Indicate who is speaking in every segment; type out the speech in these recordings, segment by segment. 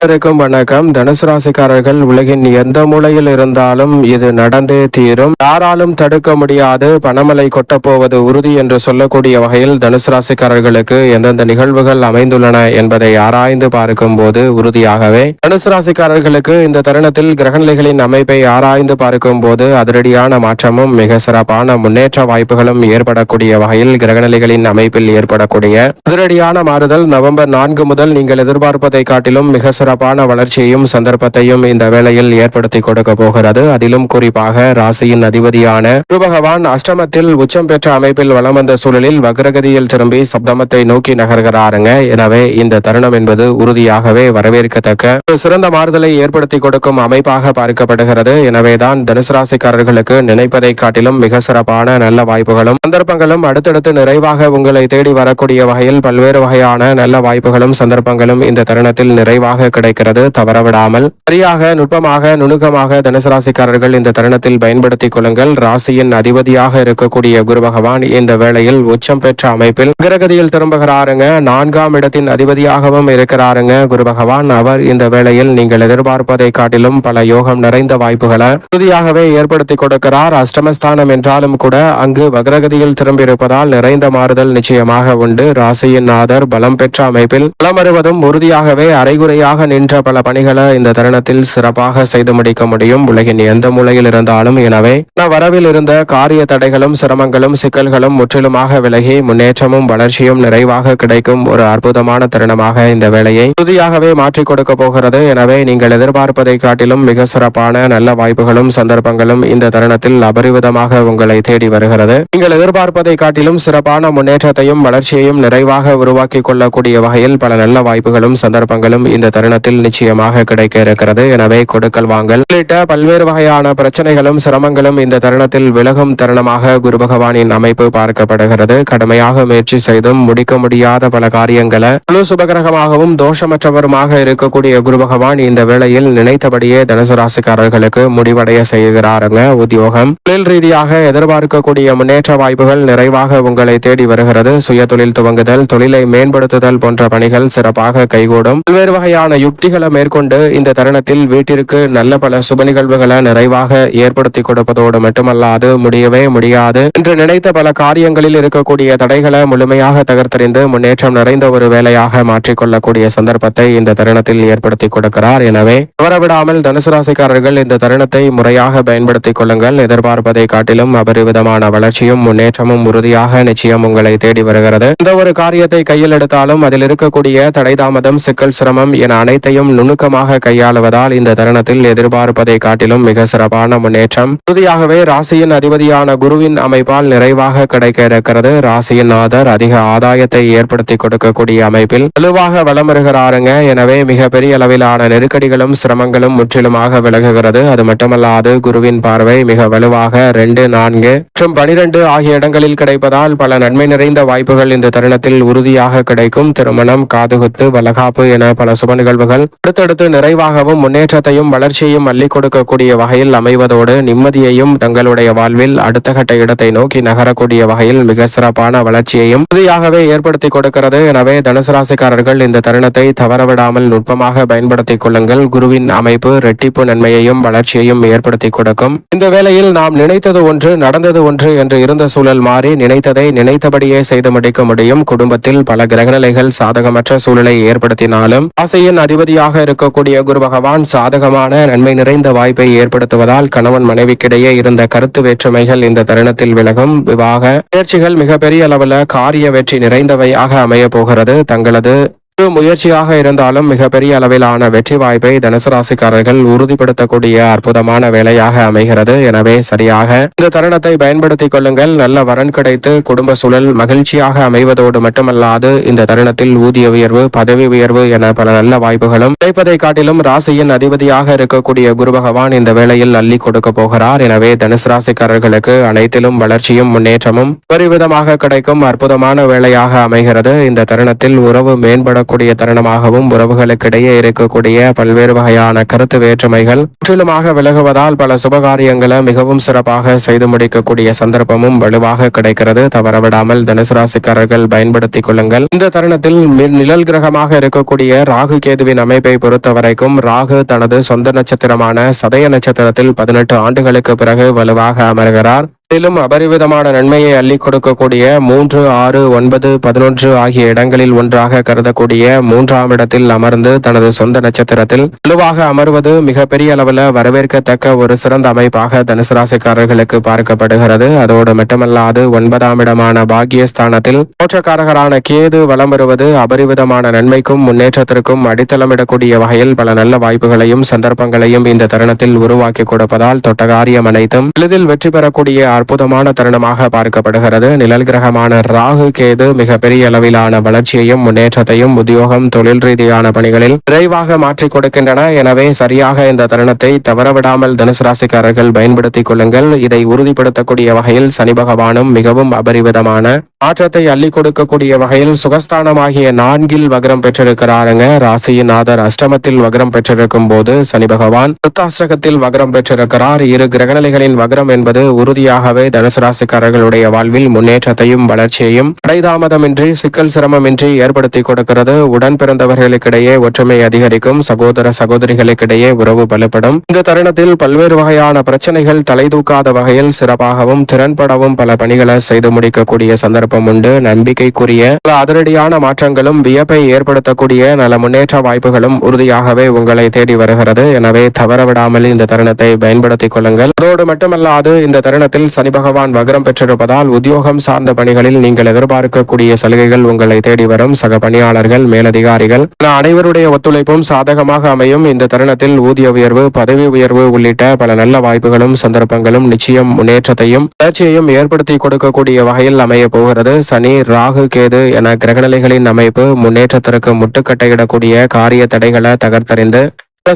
Speaker 1: அனைவருக்கும் வணக்கம். தனுசு ராசிக்காரர்கள் உலகின் எந்த மூலையில் இருந்தாலும் இது நடந்தே தீரும், யாராலும் தடுக்க முடியாது, பணமலை கொட்டப்போவது உறுதி என்று சொல்லக்கூடிய வகையில் தனுசு ராசிக்காரர்களுக்கு எந்தெந்த நிகழ்வுகள் அமைந்துள்ளன என்பதை ஆராய்ந்து பார்க்கும் போது உறுதியாகவே தனுசு ராசிக்காரர்களுக்கு இந்த தருணத்தில் கிரகநிலைகளின் அமைப்பை ஆராய்ந்து பார்க்கும் போது அதிரடியான மாற்றமும் மிக சிறப்பான முன்னேற்ற வாய்ப்புகளும் ஏற்படக்கூடிய வகையில் கிரகநிலைகளின் அமைப்பில் ஏற்படக்கூடிய அதிரடியான மாறுதல் நவம்பர் 4 முதல் நீங்கள் எதிர்பார்ப்பதை காட்டிலும் மிக சிறப்பான வளர்ச்சியையும் சந்தர்ப்பத்தையும் இந்த வேளையில் ஏற்படுத்தி கொடுக்க போகிறது. அதிலும் குறிப்பாக ராசியின் அதிபதியான குரு பகவான் அஷ்டமத்தில் உச்சம் பெற்ற அமைப்பில் வலம் வந்த சூழலில் வக்ரகதியில் திரும்பி சப்தமத்தை நோக்கி நகர்கிறாருங்க. எனவே இந்த தருணம் என்பது உறுதியாகவே வரவேற்கத்தக்க ஒரு சிறந்த மாறுதலை ஏற்படுத்தி கொடுக்கும் அமைப்பாக பார்க்கப்படுகிறது. எனவேதான் தனுசு ராசிக்காரர்களுக்கு நினைப்பதை காட்டிலும் மிக சிறப்பான நல்ல வாய்ப்புகளும் சந்தர்ப்பங்களும் அடுத்தடுத்து நிறைவாக உங்களை தேடி வரக்கூடிய வகையில் பல்வேறு வகையான நல்ல வாய்ப்புகளும் சந்தர்ப்பங்களும் இந்த தருணத்தில் நிறைவாக கிடைக்கிறது. தவறவிடாமல் சரியாக நுட்பமாக நுணுக்கமாக தனுசு ராசிக்காரர்கள் இந்த தருணத்தில் பயன்படுத்திக் கொள்ளுங்கள். ராசியின் அதிபதியாக இருக்கக்கூடிய குரு பகவான் இந்த வேளையில் உச்சம் பெற்ற அமைப்பில் கிரகதியில் திரும்புகிறாருங்க. 4ஆம் இடத்தின் அதிபதியாகவும் இருக்கிறாருங்க குரு பகவான். அவர் இந்த வேளையில் நீங்கள் எதிர்பார்ப்பதை காட்டிலும் பல யோகம் நிறைந்த வாய்ப்புகளை உறுதியாகவே ஏற்படுத்தி கொடுக்கிறார். அஷ்டமஸ்தானம் என்றாலும் கூட அங்கு வக்ரகதியில் திரும்பியிருப்பதால் நிறைந்த மாறுதல் நிச்சயமாக உண்டு. ராசியின் நாதர் பலம் பெற்ற அமைப்பில் பலம் வருவதும் உறுதியாகவே அரைகுறையாக நின்ற பல பணிகளை இந்த தருணத்தில் சிறப்பாக செய்து முடிக்க முடியும், உலகின் எந்த மூலையில் இருந்தாலும். எனவே வரவில் இருந்த காரிய தடைகளும் சிரமங்களும் சிக்கல்களும் முற்றிலுமாக விலகி முன்னேற்றமும் வளர்ச்சியும் நிறைவாக கிடைக்கும் ஒரு அற்புதமான தருணமாக இந்த வேலையை உறுதியாகவே மாற்றிக் கொடுக்க போகிறது. எனவே நீங்கள் எதிர்பார்ப்பதை காட்டிலும் மிக சிறப்பான நல்ல வாய்ப்புகளும் சந்தர்ப்பங்களும் இந்த தருணத்தில் அபரிவிதமாக உங்களை தேடி வருகிறது. நீங்கள் எதிர்பார்ப்பதை காட்டிலும் சிறப்பான முன்னேற்றத்தையும் வளர்ச்சியையும் நிறைவாக உருவாக்கி கொள்ளக்கூடிய வகையில் பல நல்ல வாய்ப்புகளும் சந்தர்ப்பங்களும் இந்த தருணத்தில் நிச்சயமாக கிடைக்க இருக்கிறது. எனவே கொடுக்கல் வாங்கல் உள்ளிட்ட பல்வேறு வகையான பிரச்சனைகளும் சிரமங்களும் இந்த தருணத்தில் விலகும் தருணமாக குரு பகவானின் அமைப்பு பார்க்கப்படுகிறது. கடுமையாக முயற்சி செய்தும் முடிக்க முடியாத பல காரியங்களை முழு சுபகிரகமாகவும் தோஷமற்றவருமாக இருக்கக்கூடிய குரு பகவான் இந்த வேளையில் நினைத்தபடியே தனுசு ராசிக்காரர்களுக்கு முடிவடைய செய்கிறாருங்க. உத்தியோகம் தொழில் ரீதியாக எதிர்பார்க்கக்கூடிய முன்னேற்ற வாய்ப்புகள் நிறைவாக உங்களை தேடி வருகிறது. சுய தொழில் துவங்குதல், தொழிலை மேம்படுத்துதல் போன்ற பணிகள் சிறப்பாக கைகூடும். பல்வேறு வகையான யுக்திகளை மேற்கொண்டு இந்த தருணத்தில் வீட்டிற்கு நல்ல பல சுப நிகழ்வுகளை நிறைவாக ஏற்படுத்தி கொடுப்பதோடு மட்டுமல்லாது முடியவே முடியாது என்று நினைத்த பல காரியங்களில் இருக்கக்கூடிய தடைகளை முழுமையாக தகர்த்தறிந்து முன்னேற்றம் நிறைந்த ஒரு வேலையாக மாற்றிக்கொள்ளக்கூடிய சந்தர்ப்பத்தை இந்த தருணத்தில் ஏற்படுத்தி கொடுக்கிறார். எனவே தவறவிடாமல் தனுசு ராசிக்காரர்கள் இந்த தருணத்தை முறையாக பயன்படுத்திக் கொள்ளுங்கள். எதிர்பார்ப்பதை காட்டிலும் அபரிவிதமான வளர்ச்சியும் முன்னேற்றமும் உறுதியாக நிச்சயம் உங்களை தேடி வருகிறது. இந்த ஒரு காரியத்தை கையில் எடுத்தாலும் அதில் இருக்கக்கூடிய தடை தாமதம் சிக்கல் சிரமம் என அனைத்தையும் நுணுக்கமாக கையாளுவதால் இந்த தருணத்தில் எதிர்பார்ப்பதை காட்டிலும் மிக சிறப்பான முன்னேற்றம் உறுதியாகவே ராசியின் அதிபதியான குருவின் அமைப்பால் நிறைவாக கிடைக்க இருக்கிறது. ராசியின் நாதர் அதிக ஆதாயத்தை ஏற்படுத்தி கொடுக்கக்கூடிய அமைப்பில் வலுவாக வலம் வருகிறாருங்க. எனவே மிக பெரிய அளவிலான நெருக்கடிகளும் சிரமங்களும் முற்றிலுமாக விலகுகிறது. அது மட்டுமல்லாது குருவின் பார்வை மிக வலுவாக 2, 4 மற்றும் 12 ஆகிய இடங்களில் கிடைப்பதால் பல நன்மை நிறைந்த வாய்ப்புகள் இந்த தருணத்தில் உறுதியாக கிடைக்கும். திருமணம், காதுகுத்து, வளகாப்பு என பல சுப நிகழ்வுகள் அடுத்தடுத்து நிறைவாகவும் முன்னேற்றத்தையும் வளர்ச்சியையும் அள்ளி கொடுக்கக்கூடிய வகையில் அமைவதோடு நிம்மதியையும் தங்களுடைய வாழ்வில் அடுத்த கட்ட இடத்தை நோக்கி நகரக்கூடிய வகையில் மிக சிறப்பான வளர்ச்சியையும் உறுதியாகவே ஏற்படுத்தி கொடுக்கிறது. எனவே தனுசு ராசிக்காரர்கள் இந்த தருணத்தை தவறவிடாமல் நுட்பமாக பயன்படுத்திக் கொள்ளுங்கள். குருவின் அமைப்பு ரெட்டிப்பு நன்மையையும் வளர்ச்சியையும் ஏற்படுத்தி கொடுக்கும். இந்த வேளையில் நாம் நினைத்தது ஒன்று நடந்தது ஒன்று என்று இருந்த சூழல் மாறி நினைத்ததை நினைத்தபடியே செய்து முடிக்க முடியும். குடும்பத்தில் பல கிரகநிலைகள் சாதகமற்ற சூழலை ஏற்படுத்தினாலும் ராசியின் அதிபதியாக இருக்கக்கூடிய குரு பகவான் சாதகமான நன்மை நிறைந்த வாய்ப்பை ஏற்படுத்துவதால் கணவன் மனைவிக்கிடையே இருந்த கருத்து வேற்றுமைகள் இந்த தருணத்தில் விலகும். விவாக முயற்சிகள் மிகப்பெரிய அளவில் காரிய வெற்றி நிறைந்தவையாக அமைய போகிறது. தங்களது முயற்சியாக இருந்தாலும் மிகப்பெரிய அளவிலான வெற்றி வாய்ப்பை தனுசு ராசிக்காரர்கள் உறுதிப்படுத்தக்கூடிய அற்புதமான வேலையாக அமைகிறது. எனவே சரியாக இந்த தருணத்தை பயன்படுத்திக் கொள்ளுங்கள். நல்ல வரன் கிடைத்து குடும்ப சூழல் மகிழ்ச்சியாக அமைவதோடு மட்டுமல்லாது இந்த தருணத்தில் ஊதிய உயர்வு, பதவி உயர்வு என பல நல்ல வாய்ப்புகளும் கிடைப்பதை காட்டிலும் ராசியின் அதிபதியாக இருக்கக்கூடிய குரு பகவான் இந்த வேளையில் அள்ளி கொடுக்க போகிறார். எனவே தனுசு ராசிக்காரர்களுக்கு அனைத்திலும் வளர்ச்சியும் முன்னேற்றமும் பெருவிதமாக கிடைக்கும் அற்புதமான வேலையாக அமைகிறது. இந்த தருணத்தில் உறவு மேம்பட வரக்கூடிய தருணமாகவும் உறவுகளுக்கிடையே இருக்கக்கூடிய பல்வேறு வகையான கருத்து வேற்றுமைகள் முற்றிலுமாக விலகுவதால் பல சுபகாரியங்களை மிகவும் சிறப்பாக செய்து முடிக்கக்கூடிய சந்தர்ப்பமும் வலுவாக கிடைக்கிறது. தவறவிடாமல் தனுசு ராசிக்காரர்கள் பயன்படுத்திக் கொள்ளுங்கள். இந்த தருணத்தில் நிழல் கிரகமாக இருக்கக்கூடிய ராகு கேதுவின் அமைப்பை பொறுத்த வரைக்கும் ராகு தனது சொந்த நட்சத்திரமான சதய நட்சத்திரத்தில் 18 ஆண்டுகளுக்கு பிறகு வலுவாக அமர்கிறார். மேலும் அபரிவிதமான நன்மையை அள்ளி கொடுக்கக்கூடிய 3, 6, 9, 11 ஆகிய இடங்களில் ஒன்றாக கருதக்கூடிய 3ஆம் இடத்தில் அமர்ந்து தனது சொந்த நட்சத்திரத்தில் வலுவாக அமர்வது மிகப்பெரிய அளவில் வரவேற்கத்தக்க ஒரு சிறந்த அமைப்பாக தனுசு ராசிக்காரர்களுக்கு பார்க்கப்படுகிறது. அதோடு மட்டுமல்லாது 9ஆம் இடமான பாக்கியஸ்தானத்தில் மோட்சக்காரகரான கேது வலம் வருவது அபரிவிதமான நன்மைக்கும் முன்னேற்றத்திற்கும் அடித்தளமிடக்கூடிய வகையில் பல நல்ல வாய்ப்புகளையும் சந்தர்ப்பங்களையும் இந்த தருணத்தில் உருவாக்கி கொடுப்பதால் தொட்டகாரியம் அனைத்தும் எளிதில் வெற்றி பெறக்கூடிய அற்புதமான தருணமாக பார்க்கப்படுகிறது. நிழல் கிரகமான ராகு கேது மிகப்பெரிய அளவிலான வளர்ச்சியையும் முன்னேற்றத்தையும் உத்தியோகம் தொழில் ரீதியான பணிகளில் விரைவாக மாற்றிக் கொடுக்கின்றன. எனவே சரியாக இந்த தருணத்தை தவறவிடாமல் தனுசு ராசிக்காரர்கள் பயன்படுத்திக் கொள்ளுங்கள். இதை உறுதிப்படுத்தக்கூடிய வகையில் சனி பகவானும் மிகவும் அபரிவிதமான மாற்றத்தை அள்ளி கொடுக்கக்கூடிய வகையில் சுகஸ்தானமாகிய 4 வக்ரம் பெற்றிருக்கிறாருங்க. ராசியின் ஆதர் அஷ்டமத்தில் வக்ரம் பெற்றிருக்கும் போது சனி பகவான் விருத்தாஷ்டகத்தில் வக்ரம் பெற்றிருக்கிறார். இரு கிரகநிலைகளின் வக்ரம் என்பது உறுதியாக தனுசு ராசிக்காரர்களுடைய வாழ்வில் முன்னேற்றத்தையும் வளர்ச்சியையும் இடைதாமதமின்றி சிக்கல் சிரமமின்றி ஏற்படுத்தி கொடுக்கிறது. உடன் பிறந்தவர்களுக்கிடையே ஒற்றுமை அதிகரிக்கும். சகோதர சகோதரிகளுக்கிடையே உறவு பலப்படும். இந்த தருணத்தில் பல்வேறு வகையான பிரச்சனைகள் தலை தூக்காத வகையில் சிறப்பாகவும் திறன்படவும் பல பணிகளை செய்து முடிக்கக்கூடிய சந்தர்ப்பம் உண்டு. நம்பிக்கைக்குரிய பல அதிரடியான மாற்றங்களும் வியப்பை ஏற்படுத்தக்கூடிய நல்ல முன்னேற்ற வாய்ப்புகளும் உறுதியாகவே உங்களை தேடி வருகிறது. எனவே தவறவிடாமல் இந்த தருணத்தை பயன்படுத்திக் கொள்ளுங்கள். அதோடு மட்டுமல்லாது இந்த தருணத்தில் சனி பகவான் வக்ரம் பெற்றிருப்பதால் உத்தியோகம் சார்ந்த பணிகளில் நீங்கள் எதிர்பார்க்கக்கூடிய சலுகைகள் உங்களை தேடி வரும். சக பணியாளர்கள் மேலதிகாரிகள் அனைவருடைய ஒத்துழைப்பும் சாதகமாக அமையும். இந்த தருணத்தில் ஊதிய உயர்வு பதவி உயர்வு உள்ளிட்ட பல நல்ல வாய்ப்புகளும் சந்தர்ப்பங்களும் நிச்சயம் முன்னேற்றத்தையும் வளர்ச்சியையும் ஏற்படுத்தி கொடுக்கக்கூடிய வகையில் அமைய போகிறது. சனி ராகு கேது என கிரகநிலைகளின் அமைப்பு முன்னேற்றத்திற்கு முட்டுக்கட்டையிடக்கூடிய காரிய தடைகளை தகர்த்தறிந்து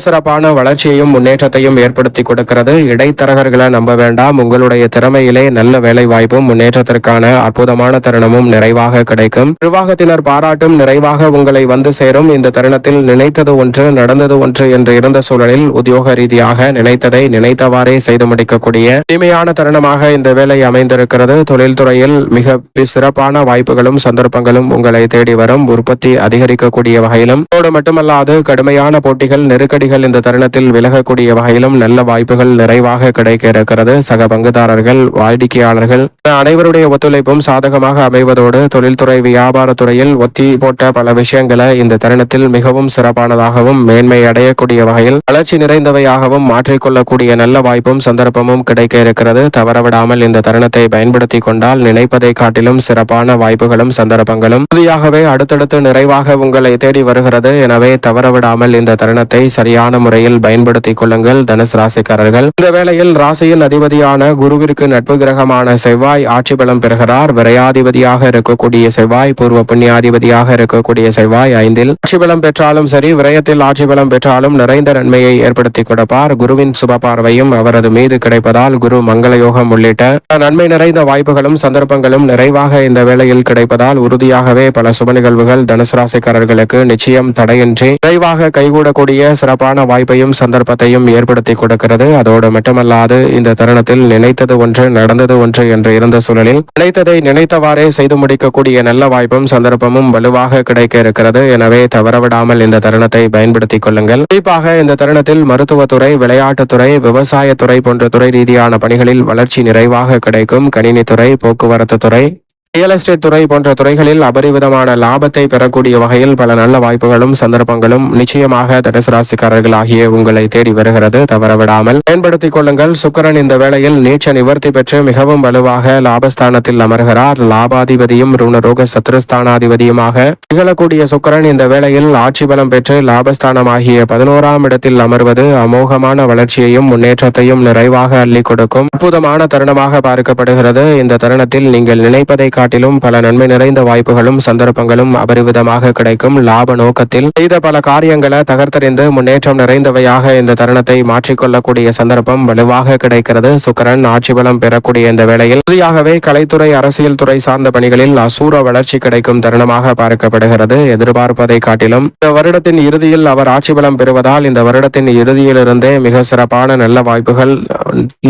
Speaker 1: சிறப்பான வளர்ச்சியையும் முன்னேற்றத்தையும் ஏற்படுத்தி கொடுக்கிறது. இடைத்தரகர்களை நம்ப வேண்டாம். உங்களுடைய திறமையிலே நல்ல வேலை வாய்ப்பும் முன்னேற்றத்திற்கான அற்புதமான தருணமும் நிறைவாக கிடைக்கும். நிர்வாகத்தினர் பாராட்டும் நிறைவாக உங்களை வந்து சேரும். இந்த தருணத்தில் நினைத்தது ஒன்று நடந்தது ஒன்று என்று இருந்த சூழலில் உத்தியோக ரீதியாக நினைத்ததை நினைத்தவாறே செய்து முடிக்கக்கூடிய இனிமையான தருணமாக இந்த வேலை அமைந்திருக்கிறது. தொழில்துறையில் மிக சிறப்பான வாய்ப்புகளும் சந்தர்ப்பங்களும் உங்களை தேடி வரும். உற்பத்தி அதிகரிக்கக்கூடிய வகையிலும் அதோடு மட்டுமல்லாது கடுமையான போட்டிகள் நெருக்கடி இந்த தருணத்தில் விலகக்கூடிய வகையிலும் நல்ல வாய்ப்புகள் நிறைவாக கிடைக்க இருக்கிறது. சக பங்குதாரர்கள் வாடிக்கையாளர்கள் அனைவருடைய ஒத்துழைப்பும் சாதகமாக அமைவதோடு தொழில்துறை வியாபாரத்துறையில் ஒத்தி போட்ட பல விஷயங்களை இந்த தருணத்தில் மிகவும் சிறப்பானதாகவும் மேன்மை அடையக்கூடிய வகையில் வளர்ச்சி நிறைந்தவையாகவும் மாற்றிக்கொள்ளக்கூடிய நல்ல வாய்ப்பும் சந்தர்ப்பமும் கிடைக்க இருக்கிறது. தவறவிடாமல் இந்த தருணத்தை பயன்படுத்தி கொண்டால் நினைப்பதை காட்டிலும் சிறப்பான வாய்ப்புகளும் சந்தர்ப்பங்களும் உறுதியாகவே அடுத்தடுத்து நிறைவாக உங்களை தேடி வருகிறது. எனவே தவறவிடாமல் இந்த தருணத்தை சரியான முறையில் பயன்படுத்திக் கொள்ளுங்கள் தனுசு ராசிக்காரர்கள். இந்த வேளையில் ராசியின் அதிபதியான குருவிற்கு நட்பு கிரகமான செவ்வாய் ஆட்சி பலம் பெறுகிறார். விரையாதிபதியாக இருக்கக்கூடிய செவ்வாய் பூர்வ புண்ணியாதிபதியாக இருக்கக்கூடிய செவ்வாய் 5இல் ஆட்சி பலம் பெற்றாலும் சரி விரயத்தில் ஆட்சி பலம் பெற்றாலும் நிறைந்த நன்மையை ஏற்படுத்தி கொடுப்பார். குருவின் சுப பார்வையும் அவரது மீது கிடைப்பதால் குரு மங்கள யோகம் உள்ளிட்ட நன்மை நிறைந்த வாய்ப்புகளும் சந்தர்ப்பங்களும் நிறைவாக இந்த வேளையில் கிடைப்பதால் உறுதியாகவே பல சுப நிகழ்வுகள் தனுசு ராசிக்காரர்களுக்கு நிச்சயம் தடையின்றி விரைவாக கைகூடக்கூடிய சிறப்பான வாய்ப்பையும் சந்தர்ப்பத்தையும் ஏற்படுத்தி கொடுக்கிறது. அதோடு மட்டுமல்லாது இந்த தருணத்தில் நினைத்தது ஒன்று நடந்தது ஒன்று என்று இருந்த சூழலில் நினைத்ததை நினைத்தவாறே செய்து முடிக்கக்கூடிய நல்ல வாய்ப்பும் சந்தர்ப்பமும் வலுவாக கிடைக்க இருக்கிறது. எனவே தவறவிடாமல் இந்த தருணத்தை பயன்படுத்திக் கொள்ளுங்கள். குறிப்பாக இந்த தருணத்தில் மருத்துவத்துறை விளையாட்டுத்துறை விவசாயத்துறை போன்ற துறை ரீதியான பணிகளில் வளர்ச்சி நிறைவாக கிடைக்கும். கணினித்துறை போக்குவரத்து துறை ரியல் எஸ்டேட் துறை போன்ற துறைகளில் அபரிவிதமான லாபத்தை பெறக்கூடிய வகையில் பல நல்ல வாய்ப்புகளும் சந்தர்ப்பங்களும் நிச்சயமாக தனுசு ராசிக்காரர்கள் ஆகிய உங்களை தேடி வருகிறது. தவறவிடாமல் பயன்படுத்திக் கொள்ளுங்கள். சுக்கிரன் இந்த வேளையில் நீச்ச நிவர்த்தி பெற்று மிகவும் வலுவாக லாபஸ்தானத்தில் அமர்கிறார். லாபாதிபதியும் ருணரோக சத்ருஸ்தானாதிபதியுமாக திகழக்கூடிய சுக்கிரன் இந்த வேளையில் ஆட்சி பலம் பெற்று லாபஸ்தானமாகிய 11ஆம் இடத்தில் அமர்வது அமோகமான வளர்ச்சியையும் முன்னேற்றத்தையும் நிறைவாக அள்ளி கொடுக்கும் அற்புதமான தருணமாக பார்க்கப்படுகிறது. இந்த தருணத்தில் நீங்கள் நினைப்பதை காட்டிலும் பல நன்மை நிறைந்த வாய்ப்புகளும் சந்தர்ப்பங்களும் அபரிவிதமாக கிடைக்கும். லாப நோக்கத்தில் செய்த பல காரியங்களை தகர்த்தறிந்து முன்னேற்றம் நிறைந்தவையாக இந்த தருணத்தை மாற்றிக்கொள்ளக்கூடிய சந்தர்ப்பம் வலுவாக கிடைக்கிறது. சுக்கிரன் ஆட்சி பலம் பெறக்கூடிய இந்த வேளையில் உறுதியாகவே கலைத்துறை அரசியல் துறை சார்ந்த பணிகளில் அசூர வளர்ச்சி கிடைக்கும் தருணமாக பார்க்கப்படுகிறது. எதிர்பார்ப்பதை காட்டிலும் இந்த வருடத்தின் இறுதியில் அவர் ஆட்சி பலம் பெறுவதால் இந்த வருடத்தின் இறுதியிலிருந்தே மிக சிறப்பான நல்ல வாய்ப்புகள்,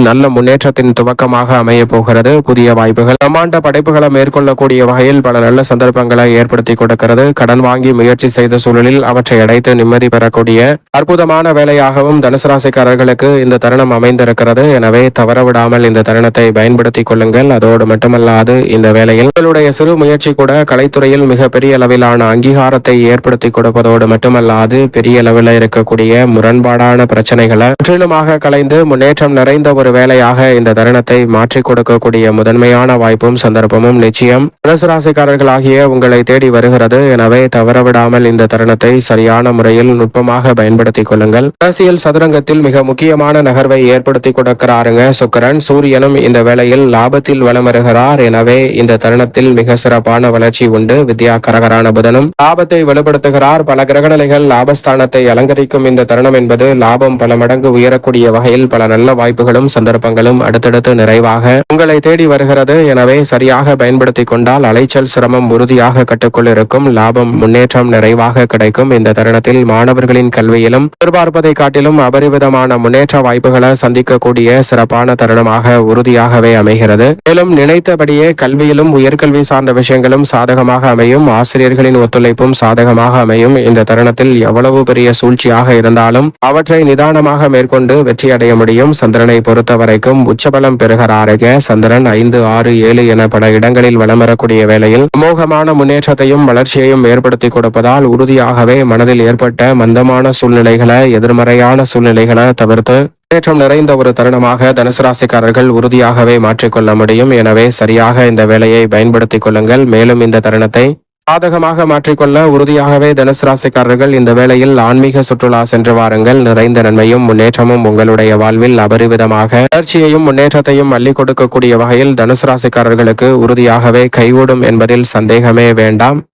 Speaker 1: நல்ல முன்னேற்றத்தின் துவக்கமாக அமைய போகிறது. புதிய வாய்ப்புகள், பிரம்மாண்ட படைப்புகளை மேற்கொள்ளக்கூடிய வகையில் பல நல்ல சந்தர்ப்பங்களை ஏற்படுத்தி கொடுக்கிறது. கடன் வாங்கி முயற்சி செய்த சூழலில் அவற்றை அடைத்து நிம்மதி பெறக்கூடிய அற்புதமான வேலையாகவும் தனுசு ராசிக்காரர்களுக்கு இந்த தருணம் அமைந்திருக்கிறது. எனவே தவறவிடாமல் இந்த தருணத்தை பயன்படுத்திக் கொள்ளுங்கள். அதோடு மட்டுமல்லாது இந்த வேளையில் உங்களுடைய சிறு முயற்சி கூட கலைத்துறையில் மிகப்பெரிய அளவிலான அங்கீகாரத்தை ஏற்படுத்தி கொடுப்பதோடு மட்டுமல்லாது பெரிய அளவில் இருக்கக்கூடிய முரண்பாடான பிரச்சனைகளை முற்றிலுமாக கலைந்து முன்னேற்றம் நிறைந்த ஒரு வேலையாக இந்த தருணத்தை மாற்றிக் கொடுக்கக்கூடிய முதன்மையான வாய்ப்பும் சந்தர்ப்பமும் நிச்சயம் தனுசு ராசிக்காரர்களாகிய உங்களை தேடி வருகிறது. எனவே தவறவிடாமல் இந்த தருணத்தை சரியான முறையில் நுட்பமாக பயன்படுத்திக் கொள்ளுங்கள். அரசியல் சதுரங்கத்தில் மிக முக்கியமான நகர்வை ஏற்படுத்தி கொடுக்கிறாருங்க சுக்கிரன். சூரியனும் இந்த வேளையில் லாபத்தில் வலம் வருகிறார். எனவே இந்த தருணத்தில் மிக சிறப்பான வளர்ச்சி உண்டு. வித்யா கரகரான புதனும் லாபத்தை வலுப்படுத்துகிறார். பல கிரகநிலைகள் லாபஸ்தானத்தை அலங்கரிக்கும் இந்த தருணம் என்பது லாபம் பல மடங்கு உயரக்கூடிய வகையில் பல நல்ல வாய்ப்புகளும் சந்தர்ப்பங்களும் அடுத்தடுத்து நிறைவாக உங்களை தேடி வருகிறது. எனவே சரியாக பயன்படுத்திக் கொண்டால் அலைச்சல் சிரமம் உறுதியாக கட்டுக்குள் இருக்கும். லாபம் முன்னேற்றம் நிறைவாக கிடைக்கும். இந்த தருணத்தில் மாணவர்களின் கல்வியிலும் எதிர்பார்ப்பதை காட்டிலும் அபரிவிதமான முன்னேற்ற வாய்ப்புகளை சந்திக்கக்கூடிய சிறப்பான தருணமாக உறுதியாகவே அமைகிறது. மேலும் நினைத்தபடியே கல்வியிலும் உயர்கல்வி சார்ந்த விஷயங்களும் சாதகமாக அமையும். ஆசிரியர்களின் ஒத்துழைப்பும் சாதகமாக அமையும். இந்த தருணத்தில் எவ்வளவு பெரிய சூழ்ச்சியாக இருந்தாலும் அவற்றை நிதானமாக மேற்கொண்டு வெற்றி அடைய முடியும். சந்திரனை பொறுத்த வரைக்கும் உச்சபலம் பெறுகிறாருங்க. சந்திரன் 5, 6, 7 என பல இடங்களில் வலம் வரக்கூடிய வேளையில் அமோகமான முன்னேற்றத்தையும் வளர்ச்சியையும் ஏற்படுத்தி கொடுப்பதால் உறுதியாகவே மனதில் ஏற்பட்ட மந்தமான சூழ்நிலைகளை, எதிர்மறையான சூழ்நிலைகளை தவிர்த்து முன்னேற்றம் நிறைந்த ஒரு தருணமாக தனுசு ராசிக்காரர்கள் உறுதியாகவே மாற்றிக்கொள்ள முடியும். எனவே சரியாக இந்த வேலையை பயன்படுத்திக் கொள்ளுங்கள். மேலும் இந்த தருணத்தை சாதகமாக மாற்றிக்கொள்ள உறுதியாகவே தனுசு ராசிக்காரர்கள் இந்த வேளையில் ஆன்மீக சுற்றுலா சென்று வாருங்கள். நிறைந்த நன்மையும் முன்னேற்றமும் உங்களுடைய வாழ்வில் அபரிவிதமாக வளர்ச்சியையும் முன்னேற்றத்தையும் அள்ளி கொடுக்கக்கூடிய வகையில் தனுசு ராசிக்காரர்களுக்கு உறுதியாகவே கைகூடும் என்பதில் சந்தேகமே வேண்டாம்.